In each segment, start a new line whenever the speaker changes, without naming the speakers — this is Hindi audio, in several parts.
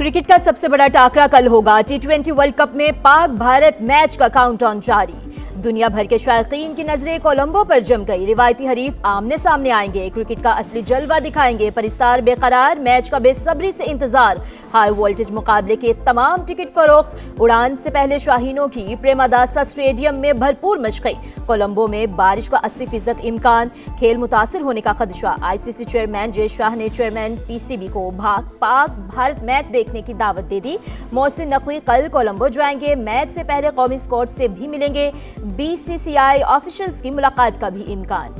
क्रिकेट का सबसे बड़ा टाकरा कल होगा। टी20 वर्ल्ड कप में पाक भारत मैच का काउंटडाउन जारी। दुनिया भर के शायकीन की नजरें कोलंबो पर जम गई। रिवायती हरीफ आमने सामने आएंगे, क्रिकेट का असली जलवा दिखाएंगे। परिस्तार बेकरार, मैच का बेसब्री से इंतजार। हाई वोल्टेज मुकाबले के तमाम टिकट फरोख्त। उड़ान से पहले शाहीनों की प्रेमादासा स्टेडियम में भरपूर मशक़ी। कोलंबो में बारिश का 80% इम्कान, खेल मुतासिर होने का खदशा। आईसीसी चेयरमैन जय शाह ने चेयरमैन पीसीबी को पाक भारत मैच देखने की दावत दे दी। मोहसिन नकवी कल कोलंबो जाएंगे। मैच से पहले कौमी स्क्वाड से भी मिलेंगे। बीसीसीआई ऑफिशियल्स की मुलाकात का भी इम्कान।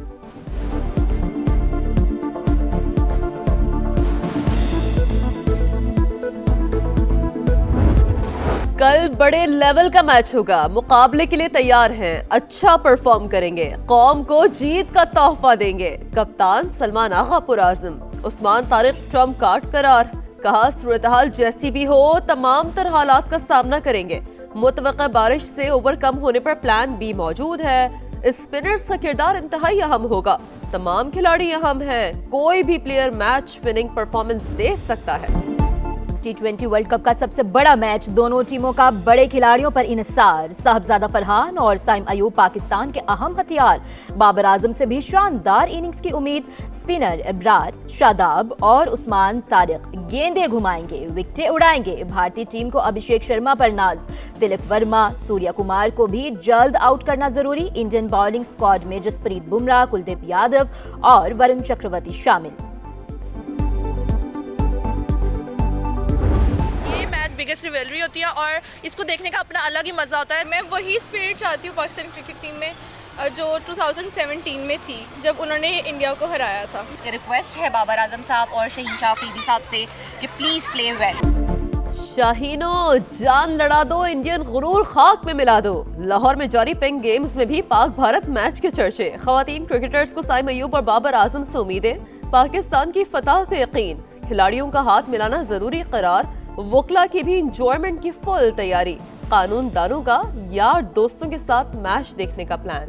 कल बड़े लेवल का मैच होगा। मुकाबले के लिए तैयार हैं, अच्छा परफॉर्म करेंगे, कौम को जीत का तोहफा देंगे। कप्तान सलमान आगा पुरआज़म, उस्मान तारिक ट्रम्प कार्ड करार। कहा सूरत-हाल जैसी भी हो तमाम तरह हालात का सामना करेंगे। मुतवक्का बारिश से ओवर कम होने पर प्लान बी मौजूद है। स्पिनर्स का किरदार इंतहाई अहम होगा। तमाम खिलाड़ी अहम हैं। कोई भी प्लेयर मैच विनिंग परफॉर्मेंस दे सकता है।
टी20 वर्ल्ड कप का सबसे बड़ा मैच, दोनों टीमों का बड़े खिलाड़ियों पर इन्हिसार। साहबजादा फरहान और साइम अयूब पाकिस्तान के अहम हथियार। बाबर आजम से भी शानदार इनिंग्स की उम्मीद। स्पिनर इब्रार, शादाब और उस्मान तारिक गेंदें घुमाएंगे, विकेटें उड़ाएंगे। भारतीय टीम को अभिषेक शर्मा पर नाज। तिलक वर्मा, सूर्या कुमार को भी जल्द आउट करना जरूरी। इंडियन बॉलिंग स्क्वाड में जसप्रीत बुमराह, कुलदीप यादव और वरुण चक्रवर्ती शामिल।
बिगेस्ट रिवेलरी होती है और इसको देखने का अपना अलग ही मज़ा होता है।
मैं वही स्पिरिट चाहती हूँ पाकिस्तान क्रिकेट टीम में जो 2017 में थी, जब उन्होंने इंडिया को हराया था।
रिक्वेस्ट है बाबर आजम साहब और शहीन शाह अफरीदी साहब से कि प्लीज़ प्ले वेल।
शाहीनों, जान लड़ा दो, इंडियन गुरूर खाक में मिला दो। लाहौर में जारी पिंक गेम्स में भी पाक भारत मैच के चर्चे। खवातीन क्रिकेटर्स को साइम अयूब और बाबर आजम से उम्मीदें। पाकिस्तान की फतह पे यकीन। खिलाड़ियों का हाथ मिलाना जरूरी करार। वकला की भी इंजॉयमेंट की फुल तैयारी। कानून दानों का यार दोस्तों के साथ मैच देखने का प्लान।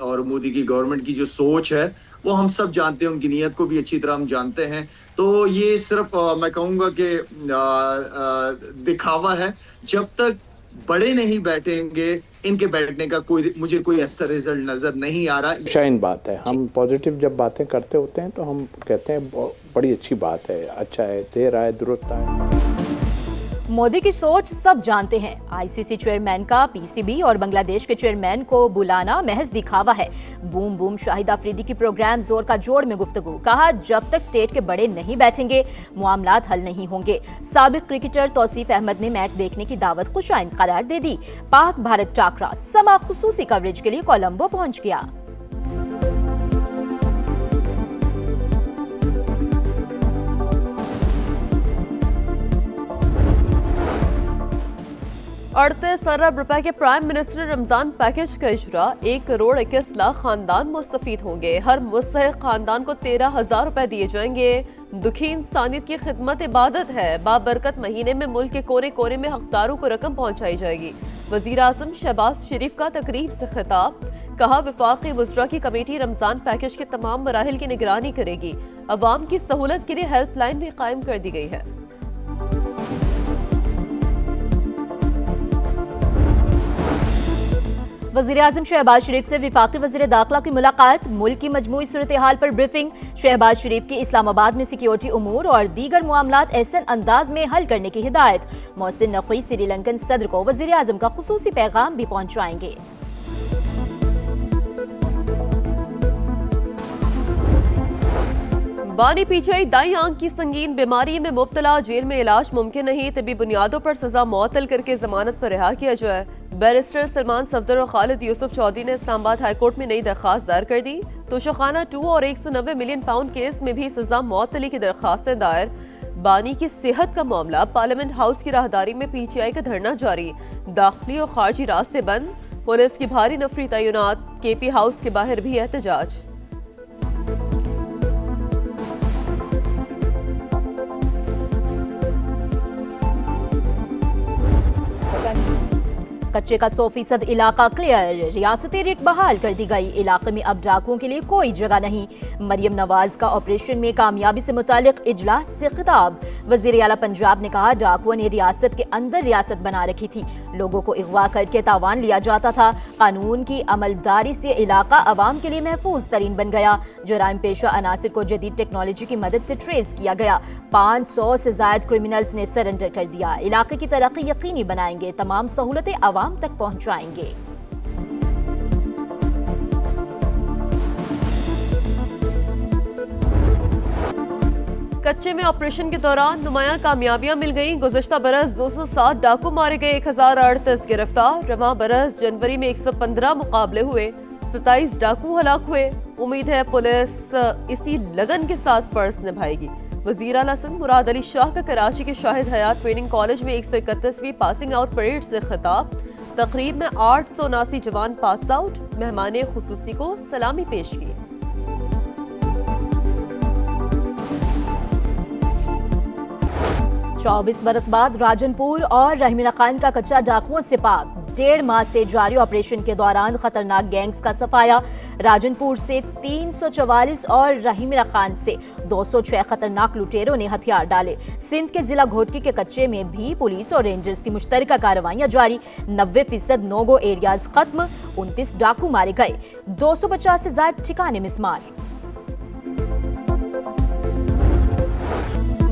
और मोदी की गवर्नमेंट की जो सोच है वो हम सब जानते हैं, उनकी नीयत को भी अच्छी तरह हम जानते हैं। तो ये सिर्फ मैं कहूँगा कि दिखावा है। जब तक बड़े नहीं बैठेंगे, इनके बैठने का मुझे कोई ऐसा रिजल्ट नजर नहीं आ रहा।
शाइन बात है, हम पॉजिटिव जब बातें करते होते हैं तो हम कहते हैं बड़ी अच्छी बात है, अच्छा है, देर आए दुरुस्त आए।
मोदी की सोच सब जानते हैं। आईसीसी चेयरमैन का पीसीबी और बांग्लादेश के चेयरमैन को बुलाना महज दिखावा है। बूम बूम शाहिद अफरीदी की प्रोग्राम जोर का जोड़ में गुफ्तगू। कहा जब तक स्टेट के बड़े नहीं बैठेंगे मामलात हल नहीं होंगे। साबिक क्रिकेटर तौसीफ अहमद ने मैच देखने की दावत खुशाइन करार दे दी। पाक भारत टाकरा समा खुसूसी कवरेज के लिए कोलंबो पहुंच गया।
$38 अरब रुपए के प्राइम मिनिस्टर रमजान पैकेज का इजरा। 1 करोड़ 21 लाख खानदान मुस्तफीद होंगे। हर मुस्तहिक खानदान को 13,000 रुपए दिए जाएंगे। दुखी इंसानियत की खिदमत इबादत है। बाबरकत महीने में मुल्क के कोने कोने में हकदारों को रकम पहुंचाई जाएगी। वजीर आजम शहबाज शरीफ का तकरीर से खिताब। कहा वफाकी वज़रा की कमेटी रमजान पैकेज के तमाम मराहिल की निगरानी करेगी। अवाम की सहूलत के लिए हेल्पलाइन भी कायम कर दी गई है।
वज़ीर आज़म शहबाज शरीफ से वफाकी वज़ीर दाखिला की मुलाकात। मुल्क की मजमूई सूरत हाल पर ब्रीफिंग। शहबाज शरीफ की इस्लामाबाद में सिक्योरिटी उमूर और दीगर मामलात एहसन अंदाज में हल करने की हिदायत। मोहसिन नकवी श्रीलंकन सदर को वज़ीर आज़म का खुसूसी पैगाम भी पहुंचाएंगे।
बानी पीछे दाई आंख की संगीन बीमारी में मुब्तला, जेल में इलाज मुमकिन नहीं। तबी बुनियादों पर सजा मुअत्तल करके जमानत पर रिहा किया जाए। बैरिस्टर सलमान सफदर और खालिद यूसुफ चौधरी ने इस्लामाबाद हाईकोर्ट में नई दरखास्त दायर कर दी। तोशाखाना 2 और 190 मिलियन पाउंड केस में भी सजा मुअत्तली की दरखास्तें दायर। बानी की सेहत का मामला। पार्लियामेंट हाउस की राहदारी में पीटीआई का धरना जारी। दाखिली और खारजी रास्ते बंद। पुलिस की भारी नफरी तैनात। केपी हाउस के बाहर भी एहतजाज।
कच्चे का 100% इलाका क्लियर, रियासती रिट बहाल कर दी गई, इलाके में अब डाकुओं के लिए कोई जगह नहीं। मरियम नवाज का ऑपरेशन में कामयाबी से मुतालिक इजलास से खिताब, वजीर आला पंजाब ने कहा डाकुओं ने रियासत के अंदर रियासत बना रखी थी, लोगों को अगवा करके तावान लिया जाता था, कानून की अमलदारी से इलाका अवाम के लिए महफूज तरीन बन गया, जराइम पेशा अनासिर को जदीद टेक्नोलॉजी की मदद से ट्रेस किया गया, 500 से ज्यादा क्रिमिनल्स ने सरेंडर कर दिया, इलाके की तरक्की यकीनी बनाएंगे, तमाम सहूलतें आवाम तक पहुंचाएंगे।
कच्चे में ऑपरेशन के दौरान नुमाया कामयाबियां मिल गईं। गुज़श्ता बरस 207 डाकू मारे गए, 1038 गिरफ्तार। रवां बरस जनवरी में 115 मुकाबले हुए, 27 डाकू हलाक हुए। उम्मीद है पुलिस इसी लगन के साथ फर्ज निभाएगी। वज़ीर आला सिंध मुराद अली शाह का कराची के शाहिद हयात ट्रेनिंग कॉलेज में 131वीं पासिंग आउट परेड से खिताब। तकरीब में 879 जवान पास आउट, मेहमान खुसूसी को सलामी पेश की।
चौबीस बरस बाद राजनपुर और रहीमीरा खान का कच्चा डाकुओं से पाक। 1.5 माह से जारी ऑपरेशन के दौरान खतरनाक गैंग्स का सफाया। राजनपुर से 344 और रहीमीरा खान से 206 खतरनाक लुटेरों ने हथियार डाले। सिंध के जिला घोटकी के कच्चे में भी पुलिस और रेंजर्स की मुश्तरका कार्रवाइयां जारी। 90% नो-गो एरियाज खत्म, 29 डाकू मारे गए, 250 से ज्यादा ठिकाने मिसमार।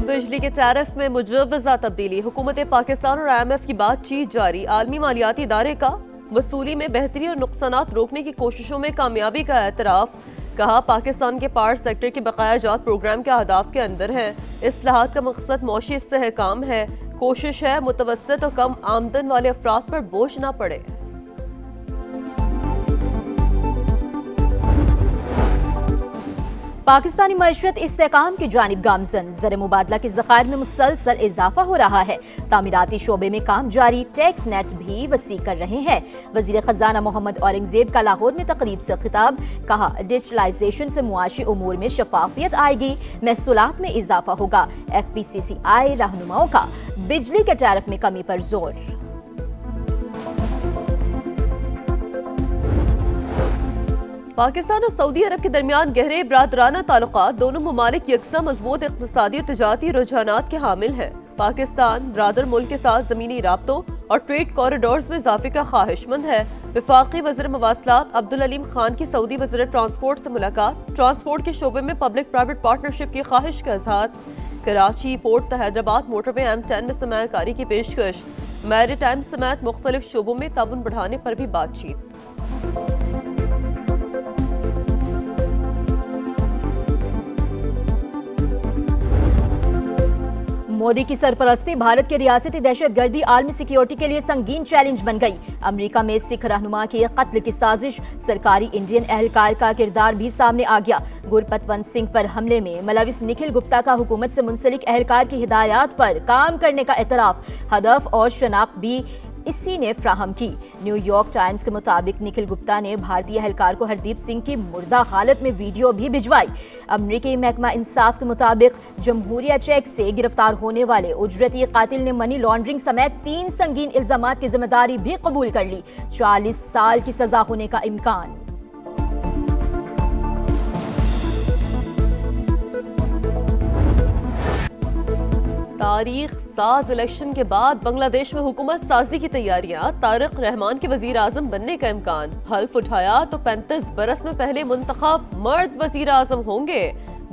बिजली के टैरिफ में मुजव्वज़ा तब्दीली, हुकूमत पाकिस्तान और IMF की बातचीत जारी। आलमी मालियाती इदारे का वसूली में बेहतरी और नुकसानात रोकने की कोशिशों में कामयाबी का एतराफ़। कहा पाकिस्तान के पावर सेक्टर के बकायाजात प्रोग्राम के अहदाफ के अंदर हैं। इस्लाहात का मकसद मौशी इस्तेहकाम है। कोशिश है मुतवस्सित और कम आमदन वाले अफराद पर बोझ ना पड़े।
पाकिस्तानी मईशत इस्तेहकाम की जानिब गामजन, ज़र मुबादला के ज़खायर में मुसलसल इजाफा हो रहा है। तामीराती शोबे में काम जारी, टैक्स नेट भी वसी कर रहे हैं। वज़ीर ख़जाना मोहम्मद औरंगज़ेब का लाहौर में तकरीब से खिताब, कहा डिजिटलाइजेशन से मुआशी उमूर में शफाफियत आएगी, महसूलात में इजाफा होगा। FPCCI रहनुमाओं का बिजली के टैरिफ में कमी पर जोर।
पाकिस्तान और सऊदी अरब के दरमियान गहरे बरादराना ताल्लुकात, दोनों ममालिक यकसा मजबूत इक़्तिसादी और तिजारती रुझानात के हामिल हैं। पाकिस्तान बरादर मुल्क के साथ ज़मीनी राब्तों और ट्रेड कॉरिडोर्स में इजाफे का ख्वाहिशमंद है। वफाकी वज़ीर मवासलात अब्दुल अलीम खान की सऊदी वज़ीर ट्रांसपोर्ट से मुलाकात, ट्रांसपोर्ट के शोबे में पब्लिक प्राइवेट पार्टनरशिप की ख्वाहिश का इजहार। Karachi port Hyderabad motorway M10 में सरमायाकारी की पेशकश, मैरीटाइम समेत मुख्तलिफ शोबों में ताउन बढ़ाने पर भी बातचीत।
मोदी की सरपरस्ती भारत की रियासती दहशतगर्दी आलमी सिक्योरिटी के लिए संगीन चैलेंज बन गई। अमेरिका में सिख रहनुमा के कत्ल की साजिश, सरकारी इंडियन एहलकार का किरदार भी सामने आ गया। गुरपतवंत सिंह पर हमले में मलविस निखिल गुप्ता का हुकूमत से मुंसलिक एहलकार की हिदायत पर काम करने का एतराफ, हदफ और शनाख्त भी इसी ने फ्राहम की। न्यूयॉर्क टाइम्स के मुताबिक निखिल गुप्ता ने भारतीय एहलकार को हरदीप सिंह की मुर्दा हालत में वीडियो भी भिजवाई। अमरीकी महकमा इंसाफ के मुताबिक जमहूरिया चेक से गिरफ्तार होने वाले उजरती कातिल ने मनी लॉन्ड्रिंग समेत 3 संगीन इल्जामात की जिम्मेदारी भी कबूल कर ली। 40 साल की सजा होने का इम्कान।
तारीख साज इलेक्शन के बाद बांग्लादेश में हुकूमत साजी की तैयारियां, तारिक रहमान के वजीर आजम बनने का इम्कान। हल्फ उठाया तो 35 बरस में पहले मुंतखब मर्द वजीर आजम होंगे।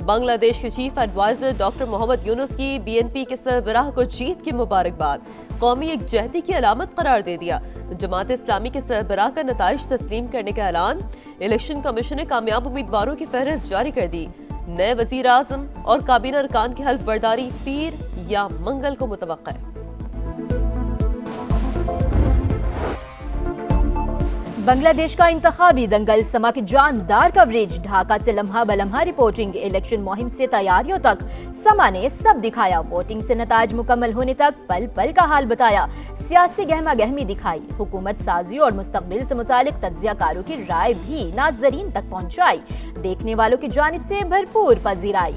बांग्लादेश के chief adviser doctor Mohammad Yunus की BNP के सरबराह को जीत की मुबारकबाद, कौमी एकजहती की अलामत करार दे दिया। जमात इस्लामी के सरबराह का नताइज तस्लीम करने का ऐलान। इलेक्शन कमीशन ने कामयाब उम्मीदवारों की फहरिस्त जारी कर दी। नए वजीर आजम और काबीना अरकान की हल्फ बर्दारी पीर या मंगल को मुतवक्का है।
बांग्लादेश का इंतखाबी दंगल, समा की जानदार कवरेज, ढाका से लम्हा बलम्हा रिपोर्टिंग, इलेक्शन मुहिम से तैयारियों तक समा ने सब दिखाया। वोटिंग से नताज मुकम्मल होने तक पल पल का हाल बताया। सियासी गहमा गहमी दिखाई, हुकूमत साजी और मुस्तकबिल से मुतालिक तज्जियाकारों की राय भी नाज़रीन तक पहुंचाई। देखने वालों की जानिब से भरपूर पजीराई।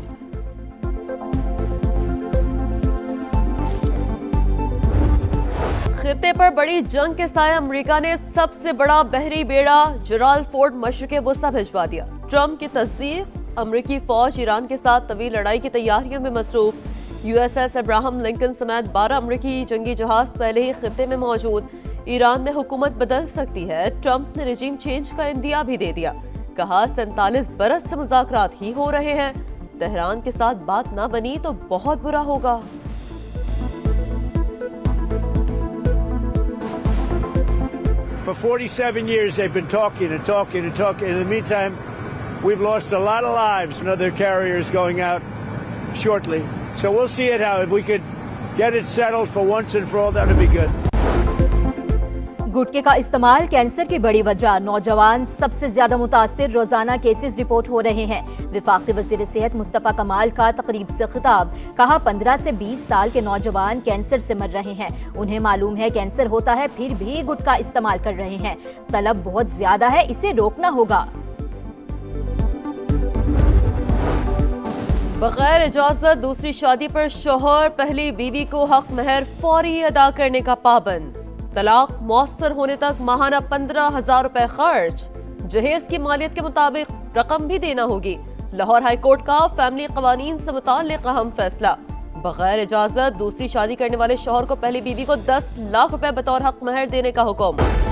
खित्ते पर बड़ी जंग के साए अमेरिका ने सबसे बड़ा बहरी बेड़ा जराल फोर्ड मशरिक़ वुस्ता भिजवा दिया। ट्रंप की तस्दीक, अमेरिकी फौज ईरान के साथ तवील लड़ाई की तैयारियों में मसरूफ। यूएसएस अब्राहम लिंकन समेत 12 अमेरिकी जंगी जहाज पहले ही खित्ते में मौजूद। ईरान में हुकूमत बदल सकती है, ट्रंप ने रिजीम चेंज का इंदिया भी दे दिया। कहा 47 बरस से मुज़ाकरात ही हो रहे हैं, तेहरान के साथ बात ना बनी तो बहुत बुरा होगा।
For 47 years they've been talking and talking and talking. In the meantime, we've lost a lot of lives and other carriers going out shortly. So we'll see it how. If we could get it settled for once and for all, that would be good.
गुटखे का इस्तेमाल कैंसर की बड़ी वजह, नौजवान सबसे ज्यादा मुतासिर, रोजाना केसेस रिपोर्ट हो रहे हैं। विफाकी वजीर सेहत मुस्तफा कमाल का तकरीब से खिताब, कहा 15 से 20 साल के नौजवान कैंसर से मर रहे हैं। उन्हें मालूम है कैंसर होता है, फिर भी गुटखा इस्तेमाल कर रहे हैं। तलब बहुत ज्यादा है, इसे रोकना होगा।
बगैर इजाजत दूसरी शादी पर शौहर पहली बीवी को हक महर फौरी अदा करने का पाबंद। तलाक मौसर होने तक माहाना 15,000 रुपए खर्च। जहेज की मालियत के मुताबिक रकम भी देना होगी। लाहौर हाई कोर्ट का फैमिली कवानीन से मुताल्लिक अहम फैसला। बगैर इजाजत दूसरी शादी करने वाले शौहर को पहली बीवी को 10 लाख रुपए बतौर हक महर देने का हुक्म।